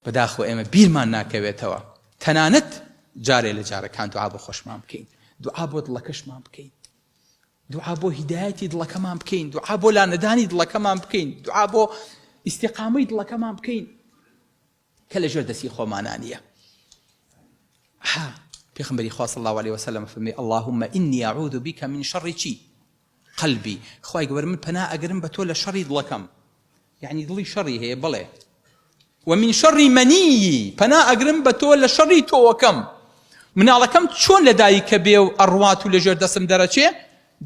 بەداخەوە ئێمە بیرمان ناکەوێتەوە تەنانەت جارێ لە جارەکان دوعا بۆ خۆشمان بکەین، دوعا بۆ دڵەکەشمان بکەین، دوعا بۆ هیدایەتی دڵەکەمان بکەین، دوعا بۆ لانەدانی دڵەکەمان بکەین، دوعا بۆ ئیستیقامەی دڵەکەمان بکەین کە لە ژێر دەستی خۆمانە نییە. پێغەمبەری خوا صلی الله علیه وسلم فەرمێ اللهم إني أعوذ بك من شر چی؟ قلبی. خوای گەورە من پەنا ئەگرم بە تۆ لە شەڕی دڵەکەم، یعنی دڵی شەڕی هەیە بڵێ، ومن شر منی، پەنا ئەگرم بە تۆ لە شەڕی تۆوەکەم، مناڵەکەم چۆن لەدایکە بێ و ئەڕوات و لەژێر دەستم دەرەچێ،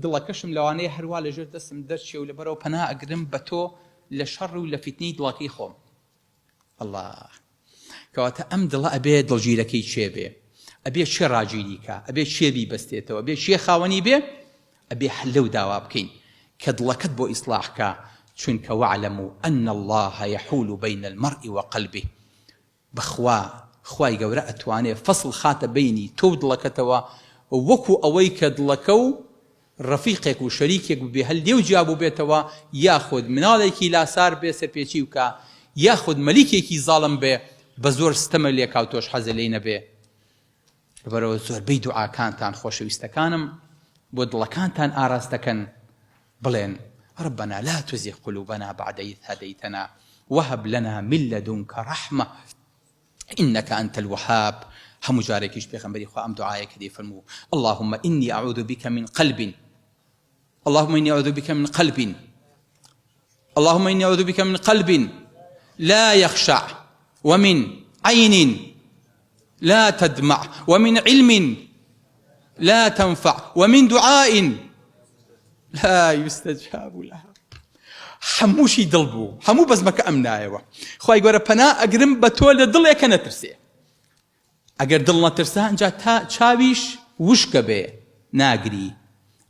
دڵەکەشم لەوانەیە هەروە لەژێر دەستم دەرچێ و لەبەرەوە پەنا ئەگرم بە تۆ لە شەڕ و لە فیتنەی دڵەکەی خۆم. الله، کەواتە ئەم دڵە ئەبێ دڵگیرەکەی چێ بێ، ئەبێ چێ ڕاگیریکە، ئەبێ چێ بیبەستێتەوە، ئەبێ چێ خاوەنی بێ، ئەبێ لەو داوا بکەین کە دڵەکەت بۆ ئیسلاحکە، چونکە وعلموا أن الله يحول بين المرء وقلبه. بخوا خوای گەورە ئەتوانێ فەسڵ خاتە بینی تۆ دڵەکەتەوە وەکو ئەوەی کە دڵەکە و ڕەفیقێک و شەریکێک بێ هەلدێو جیابوو بێتەوە، یاخود مناڵێکی لاسار بێ سەرپێچی وکە، یاخود مەلیکێکی زاڵم بێ بە زۆر ستەمە لێکا و تۆش حەزە لێی نەبێ. لەبەرەوە زۆربەی دوعاکانتان خۆشەویستەکانم بۆ دڵەکانتان ئاراستەکەن، بڵێن ربنا لا تزغ قلوبنا بعد إذ هديتنا وهب لنا من لدنك رحمة إنك أنت الوهاب. هم جارێکیش پێغەمبەری خوا ئەم دوعایەکە دەیفەرموو اللهم إني أعوذ بك من قلب، اللهم إني أعوذ بك من قلب، اللهم إني أعوذ بك من قلب لا يخشع، ومن عين لا تدمع، ومن علم لا تنفع، ومن دعاء لا يستجاب لها. هەمووشی دڵ بوو، هەموو بەزمەکە ئەم نایەوە. خوای گەورە پەنا ئەگرم بە تۆ لە دڵێکە نەترسێ. ئەگەر دڵ نەترسا ئەنجا تا چاویش وشکە بێ ناگری،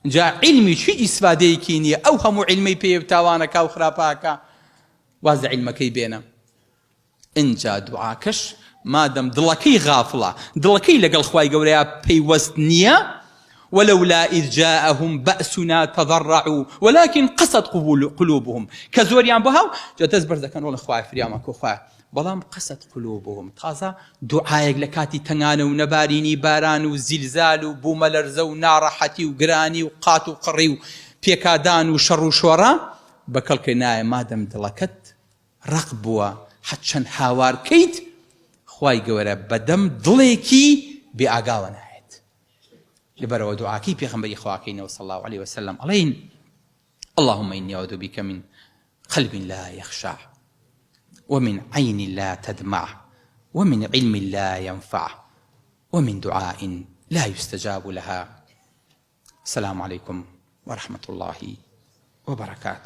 ئەنجا عیلمی چی ئیسفادەیەکی نییە، ئەو هەموو عیلمەی پێ تاوانەکە و خراپاکە وازە عیلمەکەی بێنە. ئەنجا دوعاکەش مادەم دڵەکەی غافڵە، دڵەکەی لەگەڵ خوای گەورەیە پەیوەست نییە، ولولا إذ جاءهم بأسنا تضرعوا ولكن قست قلوبهم. كزوريان بهاو جاتز برز كانوا الخواه فرياما كوخواه بلام قست قلوبهم. تازا دعايق لكاتي تنغانو نباريني بارانو زلزالو بوملرزو نارحتي وقراني وقاتو قريو بيكادانو شرو شورا بكل كناية مادم دلكت رقبوا حتشن حوار كيت خواي قورا بدم دليكي بأقاونا لبرو دعاكي بيغمبري خواكين صلى الله عليه وسلم علين اللهم إني أعوذ بك من قلب لا يخشع، ومن عين لا تدمع، ومن علم لا ينفع، ومن دعاء لا يستجاب لها. السلام عليكم ورحمة الله وبركاته.